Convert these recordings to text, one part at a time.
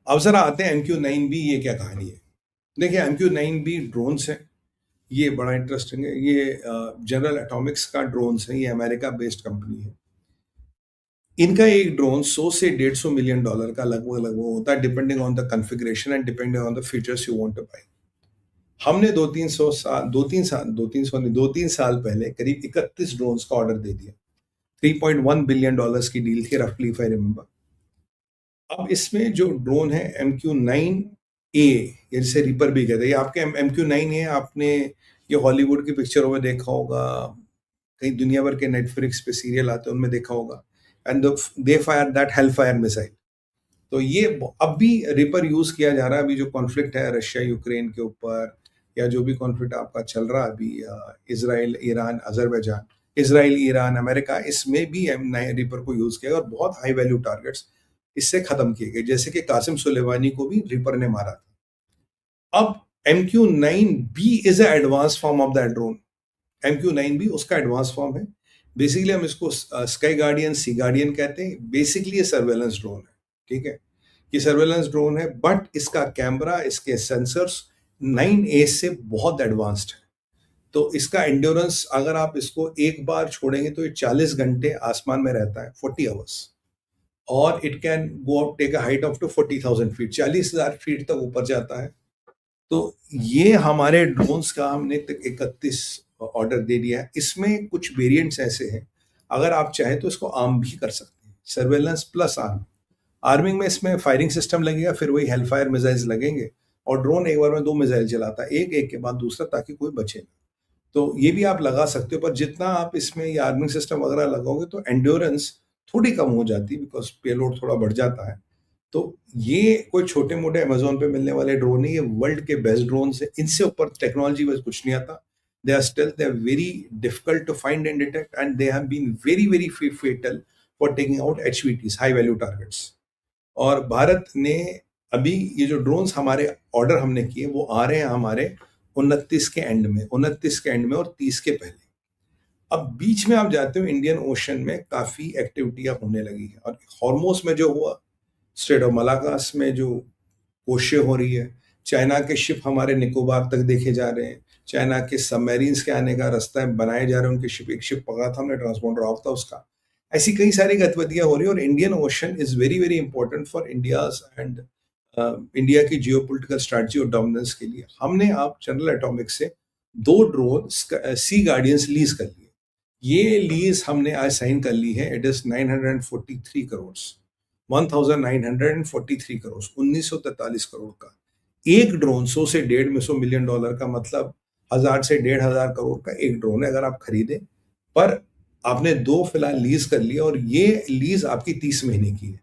अब जरा आते हैं MQ-9B, ये क्या कहानी है। देखिए, MQ-9B ड्रोन्स हैं। ये बड़ा इंटरेस्टिंग है। ये जनरल एटॉमिक्स का ड्रोन्स है। ये अमेरिका बेस्ड कंपनी है। इनका एक ड्रोन 100 से $150 मिलियन का लगभग लगभग होता है, depending on the configuration and depending on the features you want to buy. हमने 2-3 साल पहले करीब 31 ड्रोन्स का ऑर्डर दे दिया। $3.1 बिलियन की डील थी, रफली इफ आई रिमेंबर। अब इसमें जो ड्रोन है MQ-9A, जिसे रीपर भी कहते हैं, ये आपके MQ-9A आपने ये हॉलीवुड की पिक्चरों में देखा होगा, कहीं दुनिया भर के नेटफ्लिक्स पे सीरियल आते हैं उनमें देखा होगा। And they fire that hello fire missile. तो ये अब भी रिपर यूज किया जा रहा है। अभी जो कॉन्फ्लिक्ट है रशिया यूक्रेन के ऊपर, या जो भी कॉन्फ्लिक्ट आपका चल रहा है अभी, Israel Iran Azerbaijan, Israel Iran America, इसमें भी नए रिपर को यूज किया और बहुत हाई वैल्यू टारगेट्स इससे खत्म किए गए, जैसे कि कासिम सुलेमानी को भी रिपर ने मारा था। अब MQ-9B is advance form of that drone. MQ-9B उसका एडवांस फॉर्म है। बेसिकली हम इसको स्काई गार्डियन, सी गार्डियन कहते हैं। बेसिकली ये सर्वेलेंस ड्रोन है, ठीक है। ये सर्वेलेंस ड्रोन है, बट इसका कैमरा, इसके सेंसर्स 9A से बहुत एडवांस्ड है। तो इसका एंड्योरेंस, अगर आप इसको एक बार छोड़ेंगे तो ये 40 घंटे आसमान में रहता है, 40 आवर्स। और it can go take a height of two 40,000 feet, 40,000 feet तक ऊपर जाता है। तो ये हमारे ड्रोन्स का हमने 31 ऑर्डर दे दिया है। इसमें कुछ वेरिएंट्स ऐसे हैं, अगर आप चाहें तो इसको आर्म भी कर सकते हैं, सर्वेलेंस प्लस आर्म। आर्मिंग में इसमें फायरिंग सिस्टम लगेगा, फिर वही हेलफायर मिसाइल्स लगेंगे, और ड्रोन एक बार में 2 मिसाइल चलाता है, एक एक के बाद दूसरा, ताकि कोई बचे ना। तो ये भी आप लगा सकते हो, पर जितना आप इसमें ये आर्मिंग सिस्टम वगैरह लगाओगे तो एंड्योरेंस थोड़ी कम हो जाती है, बिकॉज पेलोड थोड़ा बढ़ जाता है। तो ये कोई छोटे मोटे अमेजोन पे मिलने वाले ड्रोन नहीं, ये वर्ल्ड के बेस्ट ड्रोन है। इनसे ऊपर टेक्नोलॉजी बस कुछ नहीं आता। They are still, they are very difficult to find and detect, and they have been very very fatal for taking out HVTs, high value targets. और भारत ने अभी ये जो ड्रोन्स हमारे ऑर्डर हमने किए वो आ रहे हैं हमारे 29 के एंड में और 30 के पहले। अब बीच में आप जाते हो, इंडियन ओशन में काफी एक्टिविटियां होने लगी है, और हॉर्मोस में जो हुआ, स्ट्रेट ऑफ मलाकास में जो कोशिश हो रही है, चाइना के शिप हमारे निकोबार तक देखे जा रहे हैं, चाइना के सबमरीन्स के आने का रास्ता बनाए जा रहे हैं, उनके शिप, एक शिप पकड़ा था हमने, ट्रांसपोंडर ऑफ था उसका। ऐसी कई सारी गतिविधियां हो रही है, और Indian ocean is very very important for India's and India की जियोपॉलिटिकल स्ट्रैटेजी और डोमिनेंस के लिए। हमने आप जनरल एटॉमिक से 2 ड्रोन सी गार्डियंस लीज कर लिए। ये लीज हमने आज साइन कर ली है। इट इज 943 करोड़, 1943 करोड़, 1943 करोड़ का एक ड्रोन। 100 से 150 मिलियन डॉलर का मतलब 1000 से 1500 करोड़ का एक ड्रोन है, अगर आप खरीदे। पर आपने 2 फिलहाल लीज कर लिया, और ये लीज आपकी 30 महीने की है।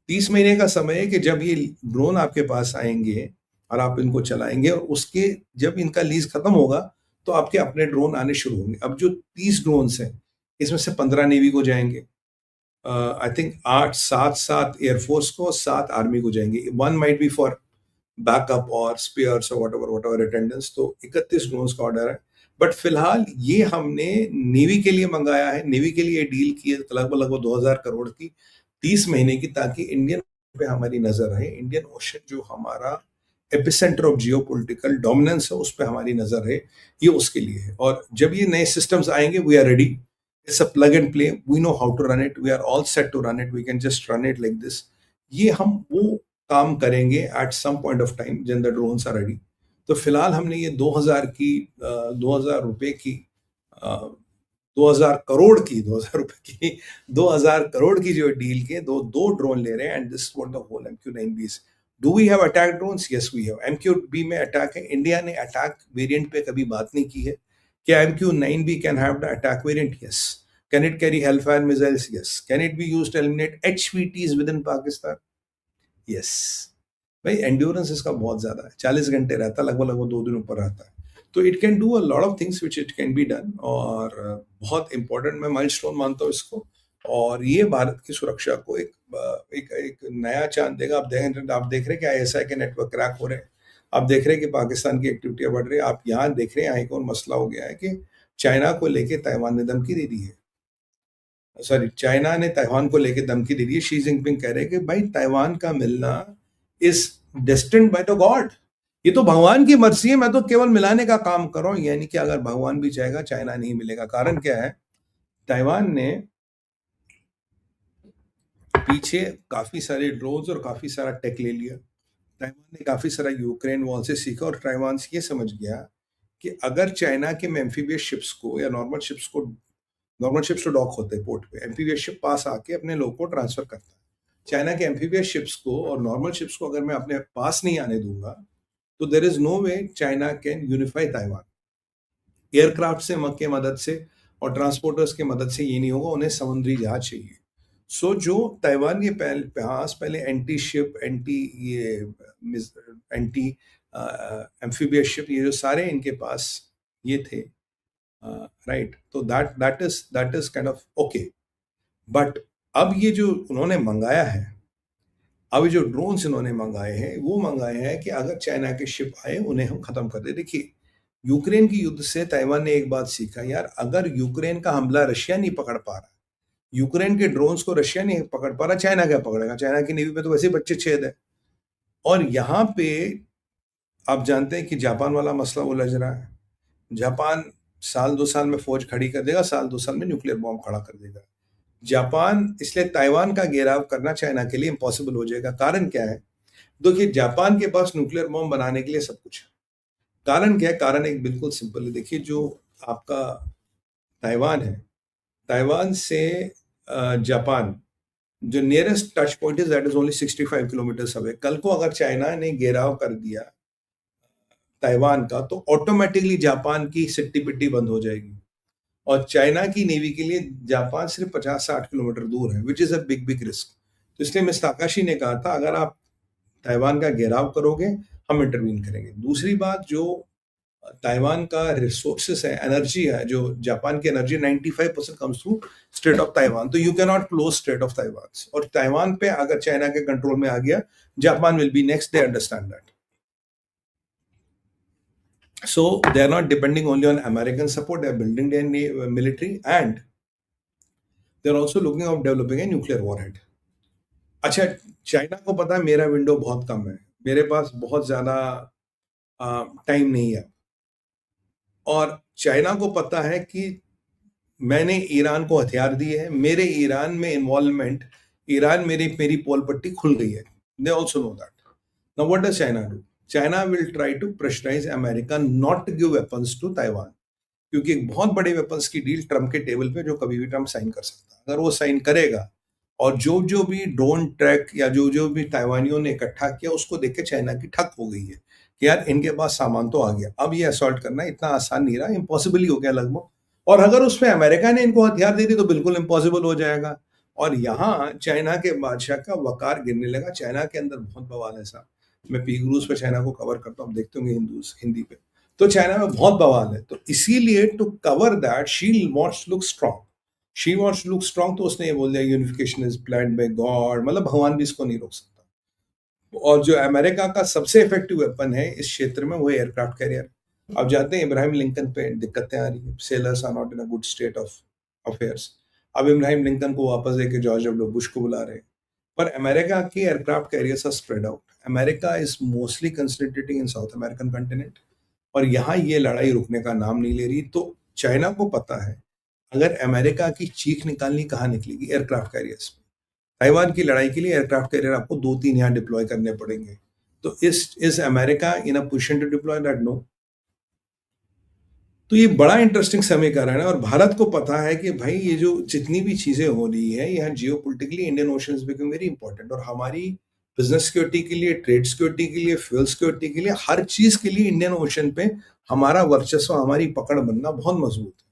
30 महीने का समय है कि जब ये ड्रोन आपके पास आएंगे और आप इनको चलाएंगे, और उसके जब इनका लीज खत्म होगा तो आपके अपने ड्रोन आने शुरू होंगे। अब जो 30 ड्रोन हैं, इसमें से 15 नेवी को जाएंगे, आई थिंक 8 7 एयरफोर्स को, 7 आर्मी को जाएंगे। 1 माइट बी फॉर बैकअप और स्पेयर्स और वट एवर अटेंडेंस। तो 31 ड्रोन्स का ऑर्डर है। बट फिलहाल ये हमने नेवी के लिए मंगाया है, नेवी के लिए डील की है लगभग लगभग 2000 करोड़ की, 30 महीने की, ताकि इंडियन पे हमारी नजर रहे। इंडियन ओशन जो हमारा एपिसेंटर ऑफ जियोपॉलिटिकल डोमिनेंस है, उस पर हमारी नजर रहे, ये उसके लिए है। और जब ये नए सिस्टम्स आएंगे, we are ready. It's a plug and play, we know how to run it, we are all set to run it, we can just run it like this. ये हम वो काम करेंगे at some point of time जब the drones are ready. तो फिलहाल हमने ये 2000 रुपए की, 2000 करोड़ की, 2000 करोड़ की जो डील के दो ड्रोन ले रहे हैं, and this what the whole MQ-9B is. Do we have attack drones? Yes we have. MQ-9B में अटैक है। इंडिया ने अटैक वेरिएंट पे कभी बात नहीं की है। क्या MQ-9B can have the attack variant? Yes. Can it carry hellfire missiles? Yes. Can it be used to eliminate HVTs within Pakistan? Yes. भाई एंड्योरेंस इसका बहुत ज्यादा है, 40 घंटे रहता है, लगभग लगभग 2 दिन ऊपर रहता है। तो it can do a lot of things which it can be done, और बहुत इंपॉर्टेंट मैं माइलस्टोन मानता हूँ इसको। और ये भारत की सुरक्षा को एक नया चांद देगा। आप देख रहे हैं कि ISI के नेटवर्क क्रैक हो रहे हैं। आप देख रहे हैं कि पाकिस्तान की एक्टिविटियां बढ़ रही है। आप यहाँ देख रहे हैं, यहाँ एक और मसला हो गया है कि चाइना को लेके ताइवान ने धमकी दे दी है। सॉरी, चाइना ने ताइवान को लेके धमकी दे दी है। शी जिनपिंग कह रहे हैं कि भाई ताइवान का मिलना is destined by the God. ये तो भगवान की मर्जी है, मैं तो केवल मिलाने का काम कर रहा हूं, यानी कि अगर भगवान भी चाहेगा चाइना नहीं मिलेगा। कारण क्या है, ताइवान ने पीछे काफी सारे ड्रोन्स और काफी सारा टेक ले लिया। ताइवान ने काफी सारा यूक्रेन वॉर से सीखा और ताइवान ये समझ गया कि अगर चाइना के एम्फीबियस शिप्स को या नॉर्मल शिप्स तो डॉक होते हैं पोर्ट पे, एम्फीबियस शिप पास आके अपने लोगों को ट्रांसफर करता है। चाइना के एम्फीबियस शिप्स को और नॉर्मल शिप्स को अगर मैं अपने पास नहीं आने दूंगा तो there is no way China can unify Taiwan. Aircraft से के मदद से और ट्रांसपोर्टर्स के मदद से ये नहीं होगा, उन्हें समुद्री जहाज चाहिए। सो जो ताइवान के पास पहले anti ship, anti amphibious ship, ये जो सारे इनके पास ये थे, राइट, तो that is kind of okay. But अब ये जो उन्होंने मंगाया है, अब जो ड्रोन्स इन्होंने मंगाए हैं, वो मंगाए हैं कि अगर चाइना के शिप आए उन्हें हम खत्म कर दे। देखिए, यूक्रेन की युद्ध से ताइवान ने एक बात सीखा, यार अगर यूक्रेन का हमला रशिया नहीं पकड़ पा रहा, यूक्रेन के ड्रोन्स को रशिया नहीं पकड़ पा रहा, चाइना क्या पकड़ेगा? चाइना की नेवी पे तो वैसे बच्चे छेद है। और यहाँ पे आप जानते हैं कि जापान वाला मसला उलझ रहा है। जापान साल 2 साल में फौज खड़ी कर देगा, साल 2 साल में न्यूक्लियर बॉम्ब खड़ा कर देगा। जापान, इसलिए ताइवान का घेराव करना चाइना के लिए इम्पॉसिबल हो जाएगा। कारण क्या है? देखिए, जापान के पास न्यूक्लियर बॉम्ब बनाने के लिए सब कुछ है। कारण क्या है? कारण एक बिल्कुल सिंपल है। देखिए, जो आपका ताइवान है, ताइवान से जापान जो nearest touch point is that is only 65 kilometres away. कल को अगर चाइना ने घेराव कर दिया ताइवान का तो ऑटोमेटिकली जापान की सिट्टी पिट्टी बंद हो जाएगी। और चाइना की नेवी के लिए जापान सिर्फ 50-60 किलोमीटर दूर है, which is a big big risk. तो इसलिए मिस्टर ताकाशी ने कहा था, अगर आप ताइवान का घेराव करोगे हम इंटरवीन करेंगे। दूसरी बात, जो ताइवान का रिसोर्सेस है, एनर्जी है, जो जापान की energy 95% comes through strait of Taiwan, तो you can not close strait of Taiwan. और ताइवान पे अगर चाइना के कंट्रोल में आ गया, Japan will be next, they understand that. So they are not depending only on American support, they are building their military and they are also looking at developing a nuclear warhead. अच्छा, China को पता है मेरा window बहुत कम है, मेरे पास बहुत ज्यादा टाइम नहीं है, और चाइना को पता है कि मैंने ईरान को हथियार दिए हैं, मेरे ईरान में इन्वॉल्वमेंट, ईरान मेरी पोल पट्टी खुल गई है। They also know that. Now what does China do? China will try to pressurise America not to give weapons to Taiwan, क्योंकि एक बहुत बड़े वेपन्स की डील ट्रम्प के टेबल पे जो कभी भी ट्रम्प साइन कर सकता है। अगर वो साइन करेगा और जो जो भी ड्रोन ट्रैक या जो जो भी ताइवानियों ने इकट्ठा किया, उसको देख के चाइना की ठक हो गई है कि यार इनके पास सामान तो आ गया, अब ये असॉल्ट करना इतना आसान नहीं रहा, इम्पॉसिबल ही हो गया लगभग। और अगर उसमें अमेरिका ने इनको हथियार दे दी तो बिल्कुल इम्पॉसिबल हो जाएगा। और यहाँ चाइना के बादशाह का वकार गिरने लगा। चाइना के अंदर बहुत बवाल है साहब। मैं पी क्रूज पे चाइना को कवर करता हूँ, देखते होंगे हिंदी पे। तो चाइना में बहुत बवाल है, तो इसीलिए to cover that she wants look strong, she wants look strong. तो उसने ये बोल दिया unification is planned by God, मतलब भगवान भी इसको नहीं रोक सकता। और जो अमेरिका का सबसे इफेक्टिव वेपन है इस क्षेत्र में वो एयरक्राफ्ट कैरियर। अब जाते हैं इब्राहिम लिंकन पे दिक्कतें आ रही है, sellers are not in a good state of affairs. अब इब्राहिम लिंकन को वापस लेके जॉर्ज डब्ल्यू बुश को बुला रहे, पर अमेरिका की aircraft carriers are spread out. America is mostly concentrating in South American continent, और यहाँ ये लड़ाई रुकने का नाम नहीं ले रही। तो चाइना को पता है अगर अमेरिका की चीख निकालनी कहाँ निकलेगी, एयरक्राफ्ट कैरियर्स में। ताइवान की लड़ाई के लिए एयरक्राफ्ट कैरियर आपको 2-3 यहाँ डिप्लॉय करने पड़ेंगे। तो is America in a position to deploy that? No. तो ये बड़ा इंटरेस्टिंग समीकरण है, और भारत को पता है कि भाई ये जो जितनी भी चीजें हो रही है यहाँ geopolitically, Indian ocean is becoming very important. और हमारी बिजनेस सिक्योरिटी के लिए, ट्रेड सिक्योरिटी के लिए, फ्यूल सिक्योरिटी के लिए, हर चीज के लिए इंडियन ओशन पे हमारा वर्चस्व, हमारी पकड़ बनना बहुत मजबूत है।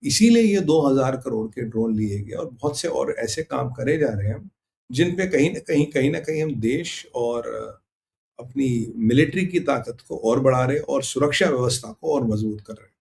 इसीलिए ये 2000 करोड़ के ड्रोन लिए गए, और बहुत से और ऐसे काम करे जा रहे हैं जिन पे कहीं ना कहीं हम देश और अपनी मिलिट्री की ताकत को और बढ़ा रहे और सुरक्षा व्यवस्था को और मजबूत कर रहे हैं।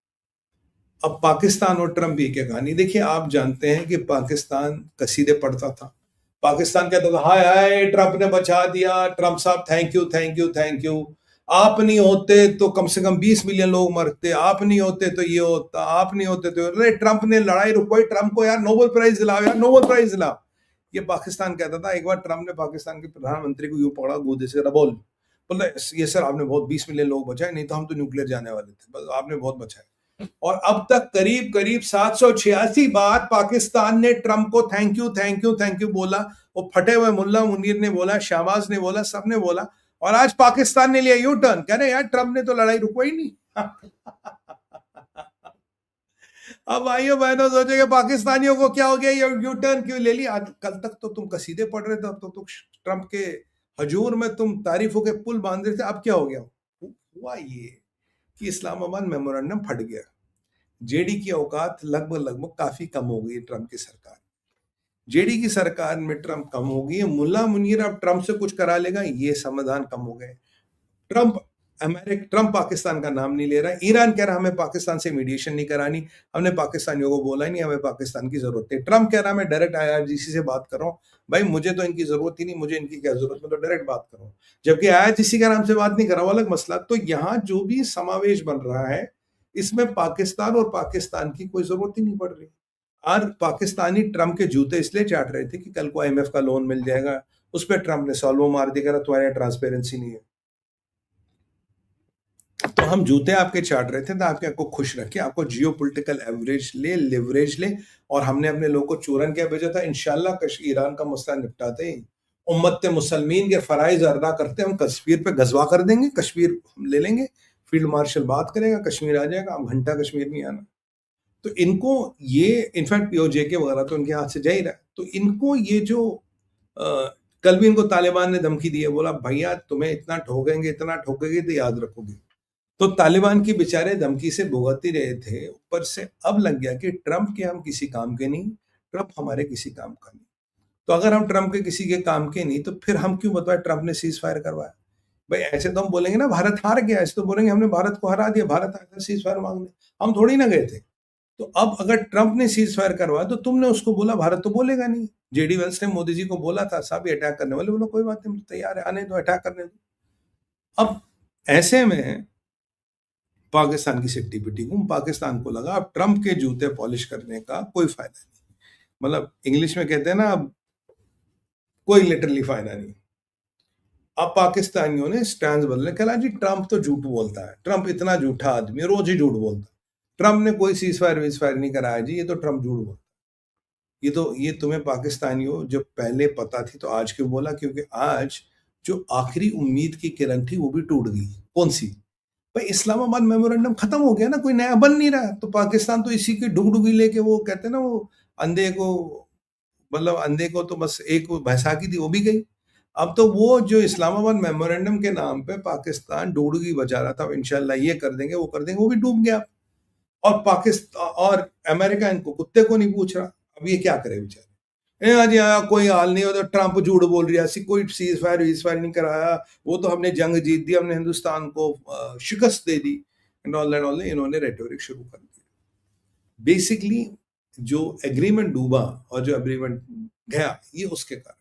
अब पाकिस्तान और ट्रम्प की क्या कहानी? देखिए, आप जानते हैं कि पाकिस्तान कसीदे पढ़ता था। पाकिस्तान कहता था हाय हाय ट्रम्प ने बचा दिया, ट्रम्प साहब thank you thank you thank you, आप नहीं होते तो कम से कम 20 मिलियन लोग मरते, आप नहीं होते तो ये होता, आप नहीं होते तो। अरे ट्रम्प ने लड़ाई रुकवाई, ट्रम्प को यार नोबेल प्राइज दिलाओ, यार नोबेल प्राइज दिलाओ। ये पाकिस्तान कहता था। एक बार ट्रम्प ने पाकिस्तान के प्रधानमंत्री को यूं पकड़ा गोदे से, करा बोल, बोला ये सर आपने बहुत 20 मिलियन लोग बचाए, नहीं तो हम तो न्यूक्लियर जाने वाले थे, बस आपने बहुत बचाए। और अब तक करीब करीब 786 बार पाकिस्तान ने ट्रम्प को thank you thank you thank you बोला। वो फटे हुए मुल्ला मुनीर ने बोला, शहबाज ने बोला, सबने बोला। और आज पाकिस्तान ने लिया यू टर्न, कह रहे यार ट्रम्प ने तो लड़ाई रुकवाई नहीं। अब भाइयों बहनों सोचेंगे पाकिस्तानियों को क्या हो गया, ये यू टर्न क्यों ले लिया। कल तक तो तुम कसीदे पढ़ रहे थे, अब तो ट्रम्प के हजूर में तुम तारीफों के पुल बांध रहे थे, अब क्या हो गया। हुआ ये कि इस्लामाबाद मेमोरेंडम फट गया। जेडी की औकात लगभग लगभग काफी कम हो गई ट्रम्प की सरकार। जेडी की सरकार में ट्रम्प कम हो गई, मुल्ला मुनीर अब ट्रम्प से कुछ करा लेगा, ये समाधान कम हो गए। ट्रम्प पाकिस्तान का नाम नहीं ले रहा है। ईरान कह रहा हमें पाकिस्तान से मीडिएशन नहीं करानी, हमने पाकिस्तानियों को बोला ही नहीं हमें पाकिस्तान की जरूरत है। ट्रम्प कह रहा मैं डायरेक्ट आईआरजीसी से बात कर रहा हूँ, भाई मुझे तो इनकी जरूरत ही नहीं, मुझे इनकी क्या जरूरत, मैं तो डायरेक्ट बात कर रहा हूँ। जबकि आईआरजीसी का नाम से बात नहीं करा, वो अलग मसला। तो यहाँ जो भी समावेश बन रहा है, इसमें पाकिस्तान और पाकिस्तान की कोई जरूरत ही नहीं पड़ रही। और पाकिस्तानी ट्रम्प के जूते इसलिए चाट रहे थे कि कल को आईएमएफ का लोन मिल जाएगा, उस पर ट्रम्प ने सॉल्वो मार दिया, तुम्हारे ट्रांसपेरेंसी नहीं है। तो हम जूते आपके चाट रहे थे तो आपको खुश रखे, आपको जियो पोलिटिकल एवरेज ले, लिवरेज ले, और हमने अपने लोगों को चूरन क्या भेजा था। इंशाल्लाह ईरान का मसला निपटाते ही उम्मत मुसलमीन के फराइज अदा करते हम कश्मीर पे गजवा कर देंगे, कश्मीर हम ले लेंगे, फील्ड मार्शल बात करेगा, कश्मीर आ जाएगा, अब घंटा कश्मीर नहीं आना। तो इनको ये इनफैक्ट पीओजे के वगैरह तो उनके हाथ से जा ही रहा है। तो इनको ये जो कल भी इनको तालिबान ने धमकी दी है, बोला भैया तुम्हें इतना ठोकेंगे, इतना ठोकेंगे तो याद रखोगे। तो तालिबान की बेचारे धमकी से भुगत ही रहे थे, ऊपर से अब लग गया कि ट्रम्प के हम किसी काम के नहीं, ट्रम्प हमारे किसी काम का नहीं। तो अगर हम ट्रम्प के किसी के काम के नहीं, तो फिर हम क्यों बताए ट्रम्प ने सीज फायर करवाया। भाई ऐसे तो हम बोलेंगे ना भारत हार गया, ऐसे तो बोलेंगे हमने भारत को हरा दिया, भारत आया था सीज फायर मांगने, हम थोड़ी ना गए थे। तो अब अगर ट्रम्प ने सीज फायर करवाया तो तुमने उसको बोला, भारत तो बोलेगा नहीं। जेडी वेंस ने मोदी जी को बोला था साहब ये अटैक करने वाले, बोला कोई बात नहीं, तैयार है, आने दो, अटैक करने दो। अब ऐसे में पाकिस्तान की सिट्टी पिटी घूम, पाकिस्तान को लगा अब ट्रम्प के जूते पॉलिश करने का कोई फायदा नहीं, मतलब इंग्लिश में कहते हैं ना, अब कोई लिटरली फायदा नहीं। अब पाकिस्तानियों ने स्टैंड बदलने, कहा जी ट्रम्प तो झूठ बोलता है, ट्रम्प इतना झूठा आदमी, रोज ही झूठ बोलता है, ट्रम्प ने कोई सीज फायर वीज फायर नहीं कराया जी, ये तो ट्रम्प झूठ बोलता है। ये तुम्हें पाकिस्तानियों जब पहले पता थी तो आज क्यों बोला, क्योंकि आज जो आखिरी उम्मीद की किरण थी वो भी टूट गई। कौन सी, भाई इस्लामाबाद मेमोरेंडम खत्म हो गया ना, कोई नया बन नहीं रहा। तो पाकिस्तान तो इसी की डुगडुगी लेके, वो कहते हैं ना वो अंधे को, मतलब अंधे को तो बस एक भैंसा की थी वो भी गई। अब तो वो जो इस्लामाबाद मेमोरेंडम के नाम पे पाकिस्तान डुगडुगी बजा रहा था, इंशाल्लाह ये कर देंगे वो कर देंगे, वो भी डूब गया। और पाकिस्तान और अमेरिका इनको कुत्ते को नहीं पूछ रहा। अब ये क्या करे बेचारे, आज यहाँ कोई हाल नहीं होता, ट्रम्प झूठ बोल रहा है, कोई सीज फायर वीज फायर नहीं कराया, वो तो हमने जंग जीत दी, हमने हिंदुस्तान को शिकस्त दे दी, एंड ऑल दैट, ऑल इन्होंने रेटोरिक शुरू कर दी। बेसिकली जो एग्रीमेंट डूबा और जो एग्रीमेंट गया, ये उसके कारण।